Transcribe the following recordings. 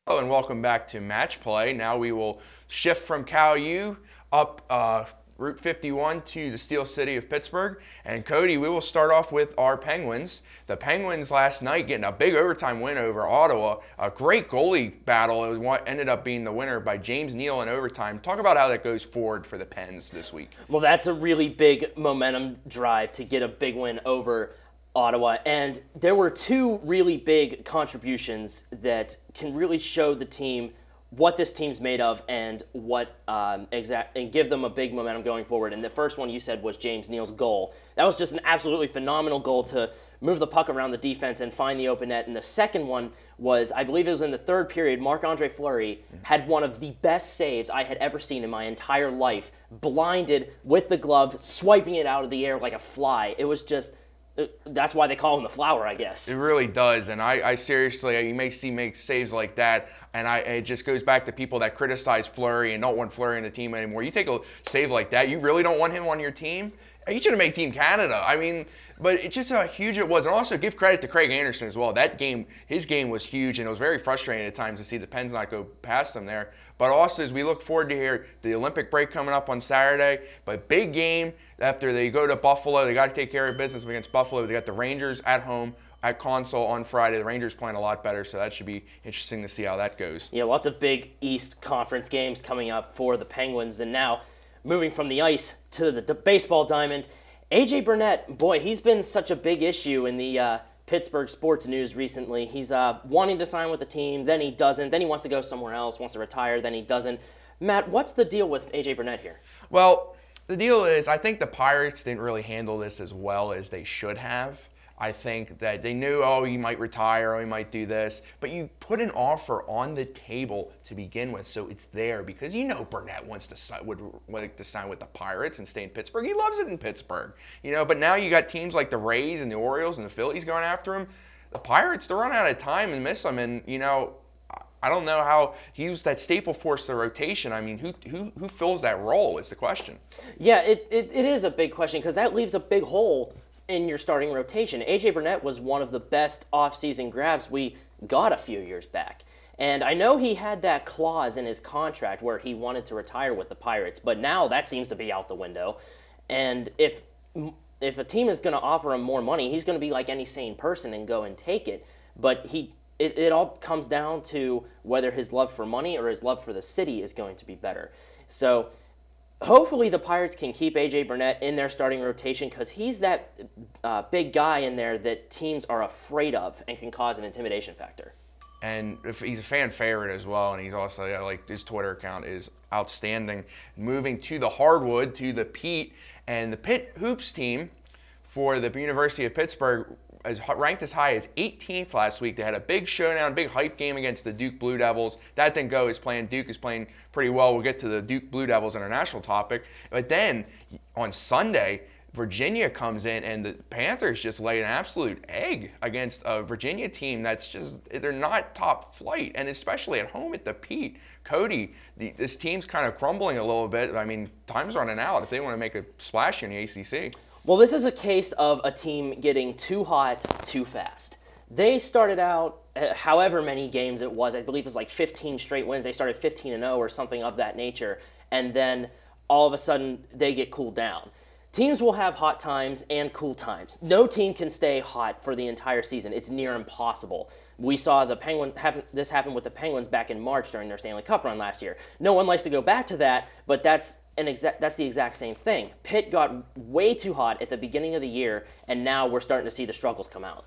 Hello and welcome back to Match Play. Now we will shift from Cal U up Route 51 to the Steel City of Pittsburgh. And Cody, we will start off with our Penguins. The Penguins last night getting a big overtime win over Ottawa. A great goalie battle. It was what ended up being the winner by James Neal in overtime. Talk about how that goes forward for the Pens this week. Well, that's a really big momentum drive to get a big win over Ottawa. And there were two really big contributions that can really show the team what this team's made of and what and give them a big momentum going forward. And the first one you said was James Neal's goal. That was just an absolutely phenomenal goal to move the puck around the defense and find the open net. And the second one was, I believe it was in the third period, Marc-Andre Fleury had one of the best saves I had ever seen in my entire life, blinded with the glove, swiping it out of the air like a fly. It was just, that's why they call him the Flower, I guess. It really does, and I seriously, you may see make saves like that, and it just goes back to people that criticize Fleury and don't want Fleury in the team anymore. You take a save like that, you really don't want him on your team? He should have made Team Canada. I mean, but it's just how huge it was. And also give credit to Craig Anderson as well. That game, his game was huge, and it was very frustrating at times to see the Pens not go past him there. But also, as we look forward to here, the Olympic break coming up on Saturday, but big game after they go to Buffalo. They got to take care of business against Buffalo. They got the Rangers at home at Console on Friday. The Rangers playing a lot better, so that should be interesting to see how that goes. Yeah, lots of big East Conference games coming up for the Penguins. And now, moving from the ice to the baseball diamond, A.J. Burnett, boy, he's been such a big issue in the Pittsburgh sports news recently. He's wanting to sign with the team, then he doesn't, then he wants to go somewhere else, wants to retire, then he doesn't. Matt, what's the deal with A.J. Burnett here? Well, the deal is I think the Pirates didn't really handle this as well as they should have. I think that they knew, oh, he might retire, oh, he might do this. But you put an offer on the table to begin with, so it's there. Because you know Burnett would like to sign with the Pirates and stay in Pittsburgh. He loves it in Pittsburgh. But now you got teams like the Rays and the Orioles and the Phillies going after him. The Pirates, they're running out of time and miss him. And, I don't know how he was that staple force to the rotation. I mean, who fills that role is the question. Yeah, it is a big question because that leaves a big hole in your starting rotation. A.J. Burnett was one of the best offseason grabs we got a few years back. And I know he had that clause in his contract where he wanted to retire with the Pirates, but now that seems to be out the window. And if a team is going to offer him more money, he's going to be like any sane person and go and take it. But it all comes down to whether his love for money or his love for the city is going to be better. So hopefully the Pirates can keep A.J. Burnett in their starting rotation because he's that big guy in there that teams are afraid of and can cause an intimidation factor. And if he's a fan favorite as well, and he's also, like, his Twitter account is outstanding. Moving to the hardwood, to the Pete, and the Pitt Hoops team for the University of Pittsburgh is ranked as high as 18th last week. They had a big showdown, big hype game against the Duke Blue Devils. That didn't go. Duke is playing pretty well. We'll get to the Duke Blue Devils international topic. But then on Sunday, Virginia comes in, and the Panthers just lay an absolute egg against a Virginia team that's just, they're not top flight, and especially at home at the Pete. Cody, this team's kind of crumbling a little bit. I mean, time's running out if they want to make a splash in the ACC. Well, this is a case of a team getting too hot too fast. They started out, however many games it was, I believe it was like 15 straight wins. They started 15-0 or something of that nature, and then all of a sudden they get cooled down. Teams will have hot times and cool times. No team can stay hot for the entire season. It's near impossible. We saw this happen with the Penguins back in March during their Stanley Cup run last year. No one likes to go back to that, but that's the exact same thing. Pitt got way too hot at the beginning of the year, and now we're starting to see the struggles come out.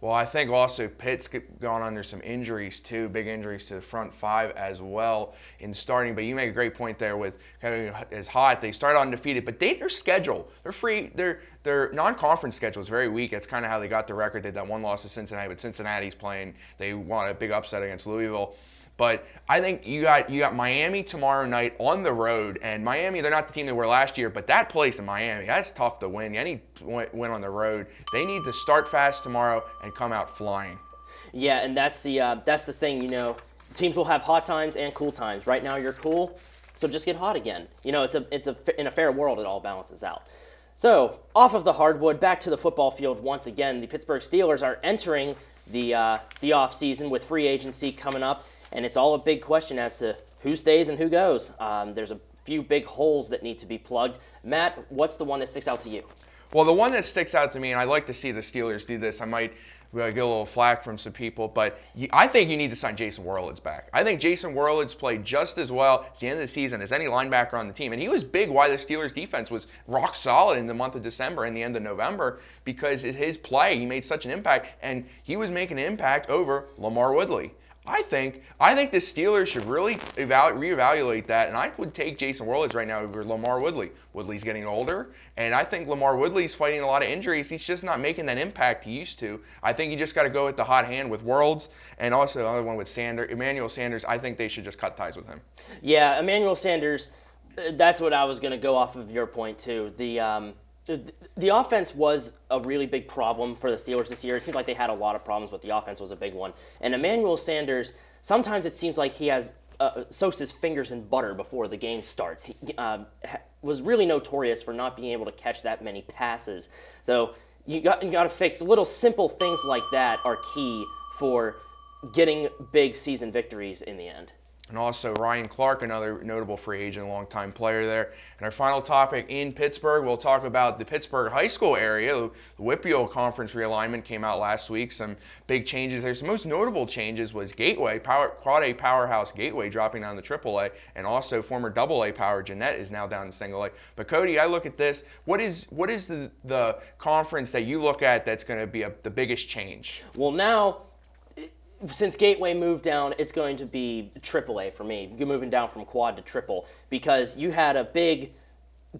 Well, I think also Pitt's gone under some injuries too, big injuries to the front five as well in starting. But you make a great point there with kind of as hot. They start undefeated, but their schedule, they're free. Their non-conference schedule is very weak. That's kind of how they got the record. They had that one loss to Cincinnati, but Cincinnati's playing. They won a big upset against Louisville. But I think you got Miami tomorrow night on the road, and Miami, they're not the team they were last year, but that place in Miami, that's tough to win. Any win on the road, they need to start fast tomorrow and come out flying. Yeah, and that's the thing. Teams will have hot times and cool times. Right now you're cool, so just get hot again. In a fair world it all balances out. So off of the hardwood, back to the football field once again. The Pittsburgh Steelers are entering the off season with free agency coming up, and it's all a big question as to who stays and who goes. There's a few big holes that need to be plugged. Matt, what's the one that sticks out to you? Well, the one that sticks out to me, and I'd like to see the Steelers do this, I might get a little flack from some people, but I think you need to sign Jason Werlitz back. I think Jason Werlitz played just as well at the end of the season as any linebacker on the team, and he was big why the Steelers defense was rock solid in the month of December and the end of November because his play, he made such an impact, and he was making an impact over LaMarr Woodley. I think the Steelers should really reevaluate that, and I would take Jason Werlitz right now over LaMarr Woodley. Woodley's getting older, and I think LaMarr Woodley's fighting a lot of injuries. He's just not making that impact he used to. I think you just got to go with the hot hand with Werlitz, and also the other one with Emmanuel Sanders. I think they should just cut ties with him. Yeah, Emmanuel Sanders, that's what I was going to go off of your point, too. The offense was a really big problem for the Steelers this year. It seemed like they had a lot of problems, but the offense was a big one. And Emmanuel Sanders, sometimes it seems like he has soaks his fingers in butter before the game starts. He was really notorious for not being able to catch that many passes. So you got to fix little simple things like that are key for getting big season victories in the end. And also Ryan Clark, another notable free agent, longtime player there. And our final topic in Pittsburgh, we'll talk about the Pittsburgh high school area. The WPIAL conference realignment came out last week. Some big changes there. Some most notable changes was Gateway, Quad A powerhouse Gateway dropping down to AAA, and also former AA power Jeannette is now down to single A. But Cody, I look at this. What is the conference that you look at that's going to be the biggest change? Well, now, since Gateway moved down, it's going to be AAA for me. You're moving down from quad to triple because you had a big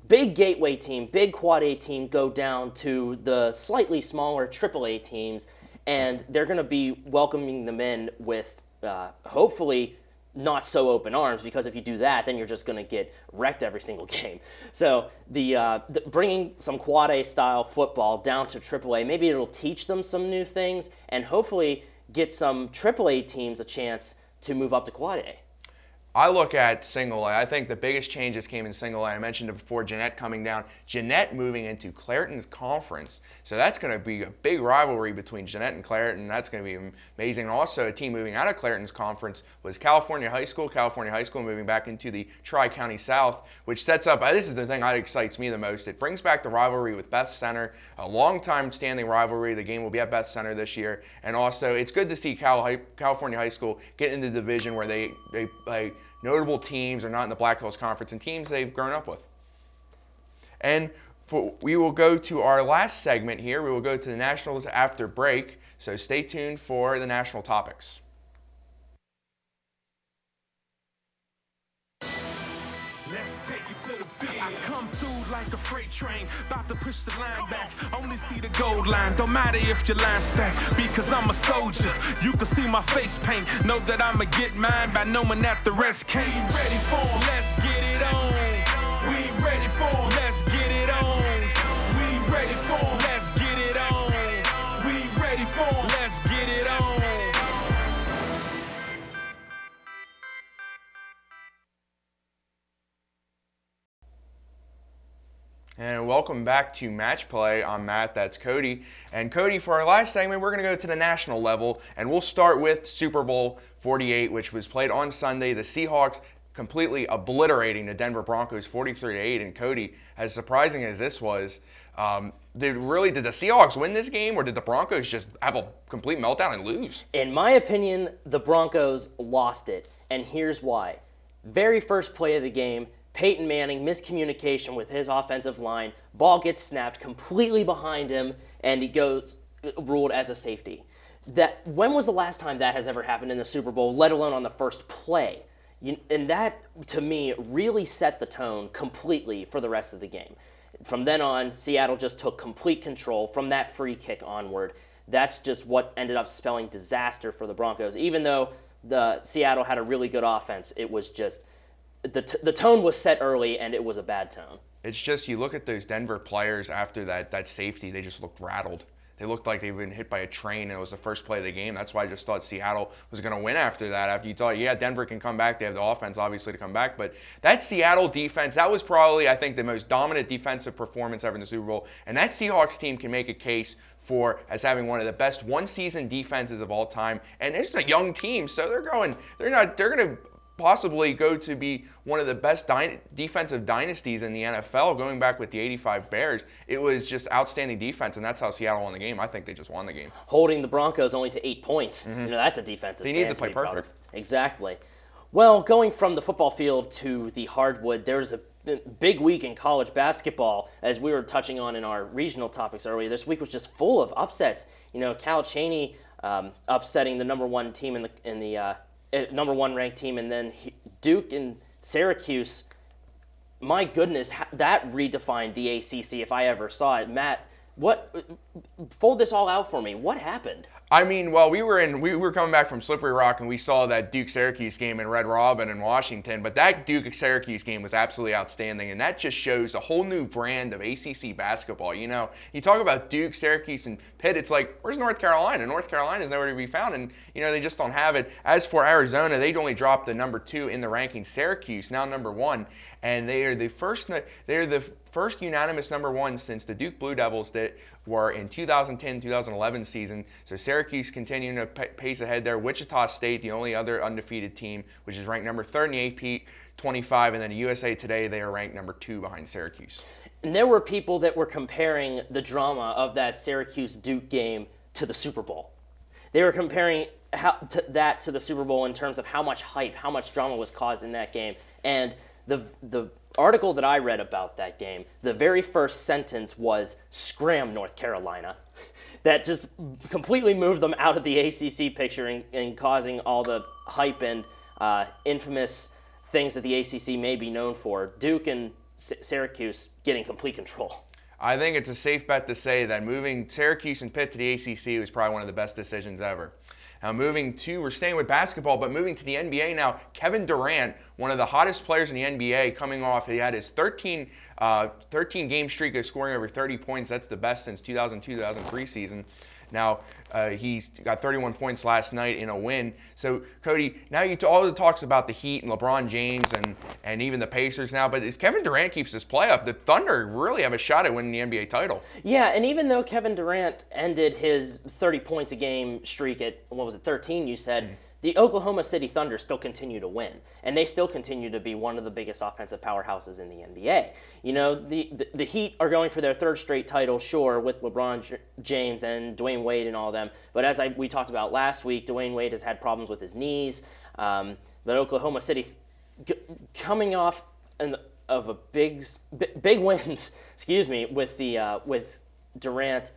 Gateway team, big Quad A team go down to the slightly smaller AAA teams, and they're going to be welcoming them in with hopefully not so open arms, because if you do that, then you're just going to get wrecked every single game. So the bringing some Quad A style football down to AAA, maybe it'll teach them some new things, and hopefully get some AAA teams a chance to move up to Quad A. I look at single A. I think the biggest changes came in single A. I mentioned it before, Jeannette coming down. Jeannette moving into Clairton's conference. So that's going to be a big rivalry between Jeannette and Clairton. That's going to be amazing. And also a team moving out of Clairton's conference was California High School. California High School moving back into the Tri-County South, which sets up, this is the thing that excites me the most. It brings back the rivalry with Beth Center, a long-time standing rivalry. The game will be at Beth Center this year. And also, it's good to see California High School get into the division where they play notable teams are not in the Black Hills Conference and teams they've grown up with. And we will go to our last segment here. We will go to the Nationals after break, so stay tuned for the national topics. I come through like a freight train, about to push the line back. Only see the gold line, don't matter if your line stack, because I'm a soldier. You can see my face paint, know that I'ma get mine by knowing that the rest can't. We ready for 'em, let's get it on. We ready for 'em, let's get it on. We ready for 'em, let's get it on. We ready for 'em, let's get it on. And welcome back to Match Play. I'm Matt, that's Cody. And Cody, for our last segment, we're going to go to the national level, and we'll start with Super Bowl 48, which was played on Sunday. The Seahawks completely obliterating the Denver Broncos 43-8. And Cody, as surprising as this was, did the Seahawks win this game, or did the Broncos just have a complete meltdown and lose? In my opinion, the Broncos lost it, and here's why. Very first play of the game, Peyton Manning, miscommunication with his offensive line, ball gets snapped completely behind him, and he goes ruled as a safety. When was the last time that has ever happened in the Super Bowl, let alone on the first play? And that, to me, really set the tone completely for the rest of the game. From then on, Seattle just took complete control from that free kick onward. That's just what ended up spelling disaster for the Broncos. Even though the Seattle had a really good offense, it was just the tone was set early, and it was a bad tone. It's just, you look at those Denver players after that safety, they just looked rattled. They looked like they'd been hit by a train, and it was the first play of the game. That's why I just thought Seattle was going to win after that. After you thought, yeah, Denver can come back. They have the offense, obviously, to come back. But that Seattle defense, that was probably, I think, the most dominant defensive performance ever in the Super Bowl. And that Seahawks team can make a case as having one of the best one-season defenses of all time, and it's a young team, so they're going to possibly go to be one of the best defensive dynasties in the NFL, going back with the '85 Bears. It was just outstanding defense, and that's how Seattle won the game. I think they just won the game. Holding the Broncos only to 8 points. That's a defensive. They need to play perfect. Exactly. Well, going from the football field to the hardwood, there's a big week in college basketball, as we were touching on in our regional topics earlier. This week was just full of upsets. Cal Chaney upsetting the number one team in the number one ranked team, and then Duke and Syracuse. My goodness, that redefined the ACC if I ever saw it. Matt, fold this all out for me. What happened? I mean, well, we were coming back from Slippery Rock, and we saw that Duke-Syracuse game in Red Robin in Washington, but that Duke-Syracuse game was absolutely outstanding, and that just shows a whole new brand of ACC basketball. You talk about Duke, Syracuse, and Pitt, it's like, where's North Carolina? North Carolina's nowhere to be found, and, they just don't have it. As for Arizona, they'd only dropped the number 2 in the rankings. Syracuse, now number 1, and they are the first unanimous number 1 since the Duke Blue Devils that were in 2010-2011 season. So Syracuse continuing to pace ahead there. Wichita State, the only other undefeated team, which is ranked number 3rd in the AP 25, and then USA Today, they are ranked number 2 behind Syracuse. And there were people that were comparing the drama of that Syracuse-Duke game to the Super Bowl. They were comparing that to the Super Bowl in terms of how much hype, how much drama was caused in that game. And the article that I read about that game, the very first sentence was, "Scram, North Carolina." That just completely moved them out of the ACC picture and causing all the hype and infamous things that the ACC may be known for. Duke and Syracuse getting complete control. I think it's a safe bet to say that moving Syracuse and Pitt to the ACC was probably one of the best decisions ever. Now we're staying with basketball, but moving to the NBA now, Kevin Durant, one of the hottest players in the NBA, coming off, he had his 13-game streak of scoring over 30 points. That's the best since 2002-2003 season. Now, he's got 31 points last night in a win. So, Cody, now all the talks about the Heat and LeBron James and even the Pacers now, but if Kevin Durant keeps this play up, the Thunder really have a shot at winning the NBA title. Yeah, and even though Kevin Durant ended his 30 points a game streak at, 13, you said, the Oklahoma City Thunder still continue to win, and they still continue to be one of the biggest offensive powerhouses in the NBA. The Heat are going for their 3rd straight title, sure, with LeBron James and Dwayne Wade and all of them, but as we talked about last week, Dwayne Wade has had problems with his knees, but Oklahoma City coming off of a big wins, with Durant,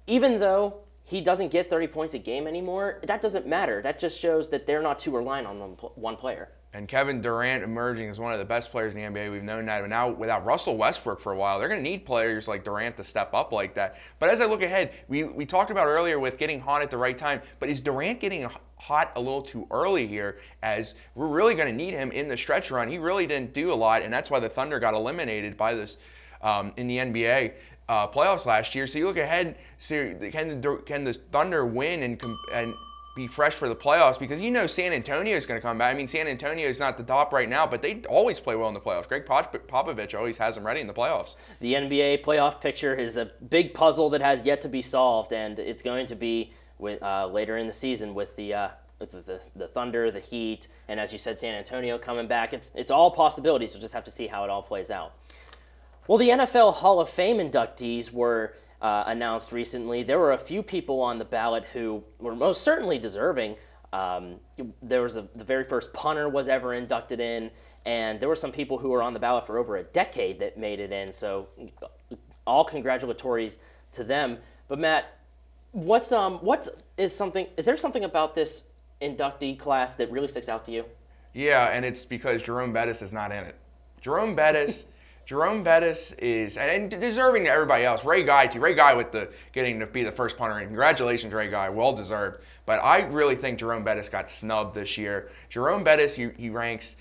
even though he doesn't get 30 points a game anymore, that doesn't matter. That just shows that they're not too reliant on one player. And Kevin Durant emerging as one of the best players in the NBA. We've known that. But now, without Russell Westbrook for a while, they're going to need players like Durant to step up like that. But as I look ahead, we talked about earlier with getting hot at the right time. But is Durant getting hot a little too early here, as we're really going to need him in the stretch run? He really didn't do a lot, and that's why the Thunder got eliminated by this in the NBA playoffs last year. So you look ahead, so can the Thunder win and be fresh for the playoffs? Because San Antonio is going to come back. I mean, San Antonio is not the top right now, but they always play well in the playoffs. Greg Popovich always has them ready in the playoffs. The NBA playoff picture is a big puzzle that has yet to be solved, and it's going to be later in the season with the Thunder, the Heat, and as you said, San Antonio coming back. It's all possibilities. We'll just have to see how it all plays out. Well, the NFL Hall of Fame inductees were announced recently. There were a few people on the ballot who were most certainly deserving. There was the very first punter was ever inducted in, and there were some people who were on the ballot for over a decade that made it in. So, all congratulatories to them. But Matt, is there something about this inductee class that really sticks out to you? Yeah, and it's because Jerome Bettis is not in it. Jerome Bettis is, and deserving to everybody else. Ray Guy too. Ray Guy with getting to be the first punter. And congratulations, Ray Guy. Well deserved. But I really think Jerome Bettis got snubbed this year. Jerome Bettis, he ranks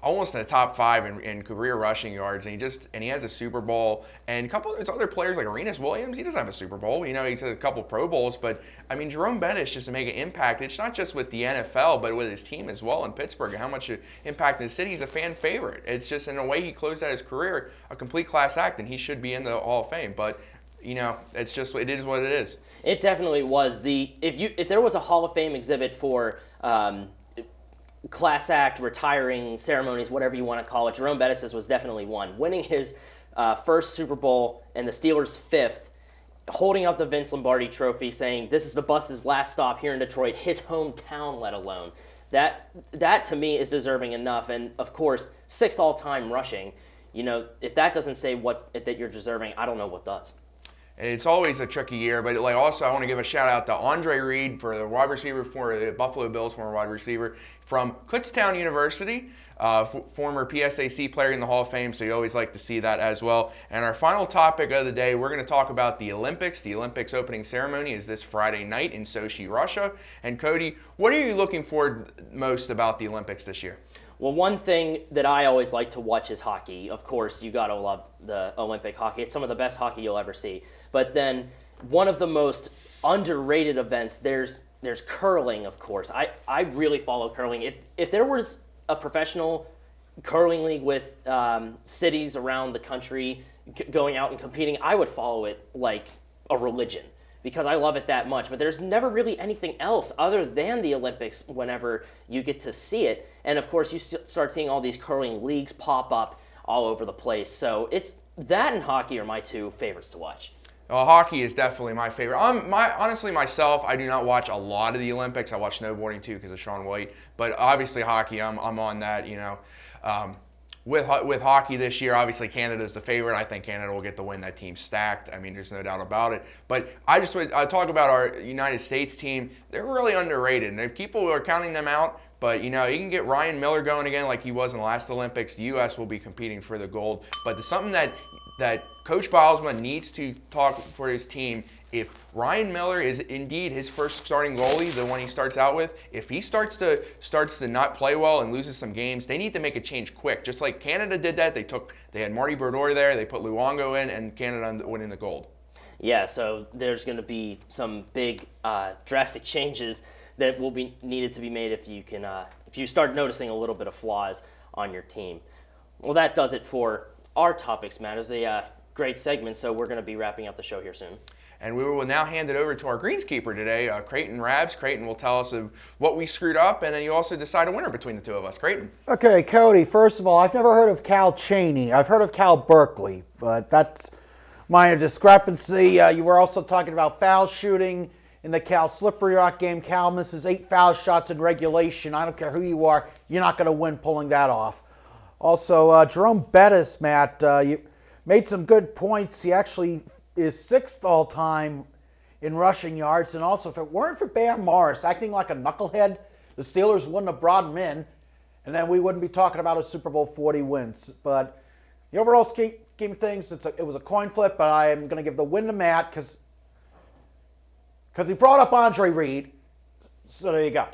almost in the top 5 in career rushing yards, and he has a Super Bowl. And a couple of other players like Arenas Williams, he doesn't have a Super Bowl. He's had a couple Pro Bowls, but I mean Jerome Bettis, just to make an impact. It's not just with the NFL, but with his team as well in Pittsburgh, and how much impact in the city. He's a fan favorite. It's just in a way he closed out his career a complete class act, and he should be in the Hall of Fame. But it is what it is. It definitely was. If there was a Hall of Fame exhibit for class act, retiring ceremonies, whatever you want to call it, Jerome Bettis' was definitely one. Winning his first Super Bowl and the Steelers' fifth, holding up the Vince Lombardi trophy, saying this is the bus's last stop here in Detroit, his hometown let alone. That to me is deserving enough. And of course, sixth all-time rushing. If that doesn't say that you're deserving, I don't know what does. It's always a tricky year, but also I want to give a shout out to Andre Reed for the wide receiver for the Buffalo Bills, former wide receiver from Kutztown University, former PSAC player in the Hall of Fame, so you always like to see that as well. And our final topic of the day, we're going to talk about the Olympics. The Olympics opening ceremony is this Friday night in Sochi, Russia. And Cody, what are you looking forward most about the Olympics this year? Well, one thing that I always like to watch is hockey. Of course, you got to love the Olympic hockey. It's some of the best hockey you'll ever see. But then one of the most underrated events, there's curling, of course. I really follow curling. If there was a professional curling league with cities around the country going out and competing, I would follow it like a religion because I love it that much. But there's never really anything else other than the Olympics whenever you get to see it. And of course, you start seeing all these curling leagues pop up all over the place. So it's that and hockey are my two favorites to watch. Hockey is definitely my favorite. Honestly, myself, I do not watch a lot of the Olympics. I watch snowboarding too because of Shaun White. But obviously, hockey, I'm on that. With hockey this year, obviously Canada's the favorite. I think Canada will get the win. That team's stacked. I mean, there's no doubt about it. But I talk about our United States team. They're really underrated, and if people are counting them out. But you can get Ryan Miller going again like he was in the last Olympics. The U.S. will be competing for the gold. But there's something that Coach Bylsma needs to talk for his team. If Ryan Miller is indeed his first starting goalie, the one he starts out with, if he starts to not play well and loses some games, they need to make a change quick. Just like Canada did that, they had Marty Brodeur there, they put Luongo in, and Canada winning the gold. Yeah, so there's going to be some big drastic changes that will be needed to be made if you start noticing a little bit of flaws on your team. Well, that does it for our topics, Matt. It was a great segment, so we're going to be wrapping up the show here soon. And we will now hand it over to our greenskeeper today, Creighton Rabs. Creighton will tell us of what we screwed up, and then you also decide a winner between the two of us. Creighton. Okay, Cody, first of all, I've never heard of Cal Chaney. I've heard of Cal Berkeley, but that's minor discrepancy. You were also talking about foul shooting in the Cal Slippery Rock game. Cal misses 8 foul shots in regulation. I don't care who you are, you're not going to win pulling that off. Also, Jerome Bettis, Matt, you made some good points. He actually is 6th all-time in rushing yards. And also, if it weren't for Bam Morris acting like a knucklehead, the Steelers wouldn't have brought him in, and then we wouldn't be talking about a Super Bowl 40 wins. But the overall scheme of things, it was a coin flip, but I am going to give the win to Matt because he brought up Andre Reed. So there you go.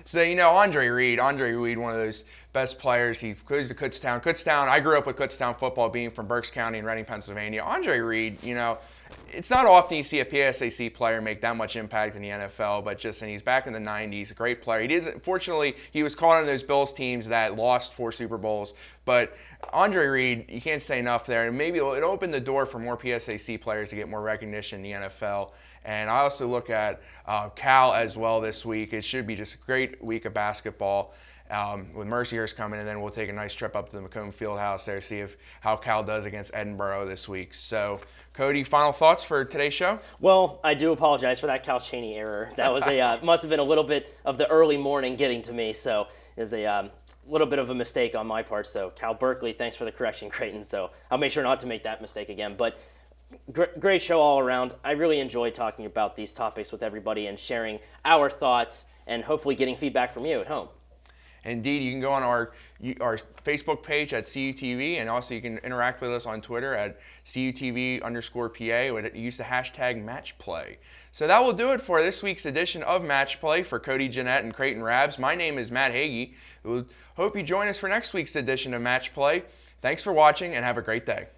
So, Andre Reed, one of those best players. He goes to Kutztown. I grew up with Kutztown football, being from Berks County in Reading, Pennsylvania. Andre Reed, it's not often you see a PSAC player make that much impact in the NFL, but and he's back in the 90s, a great player. Fortunately, he was caught on those Bills teams that lost 4 Super Bowls. But Andre Reed, you can't say enough there. And maybe it opened the door for more PSAC players to get more recognition in the NFL. And I also look at Cal as well this week. It should be just a great week of basketball with Mercyhurst coming, and then we'll take a nice trip up to the Macomb Fieldhouse there to see how Cal does against Edinburgh this week. So, Cody, final thoughts for today's show? Well, I do apologize for that Cal Chaney error. That was must have been a little bit of the early morning getting to me, so it was a little bit of a mistake on my part. So, Cal Berkeley, thanks for the correction, Creighton. So, I'll make sure not to make that mistake again. But great show all around. I really enjoy talking about these topics with everybody and sharing our thoughts and hopefully getting feedback from you at home. Indeed, you can go on our Facebook page at CUTV, and also you can interact with us on Twitter at CUTV_PA. Use the hashtag MatchPlay. So that will do it for this week's edition of Match Play. For Cody Jeanette and Creighton Rabs, my name is Matt Hagee. We hope you join us for next week's edition of Match Play. Thanks for watching, and have a great day.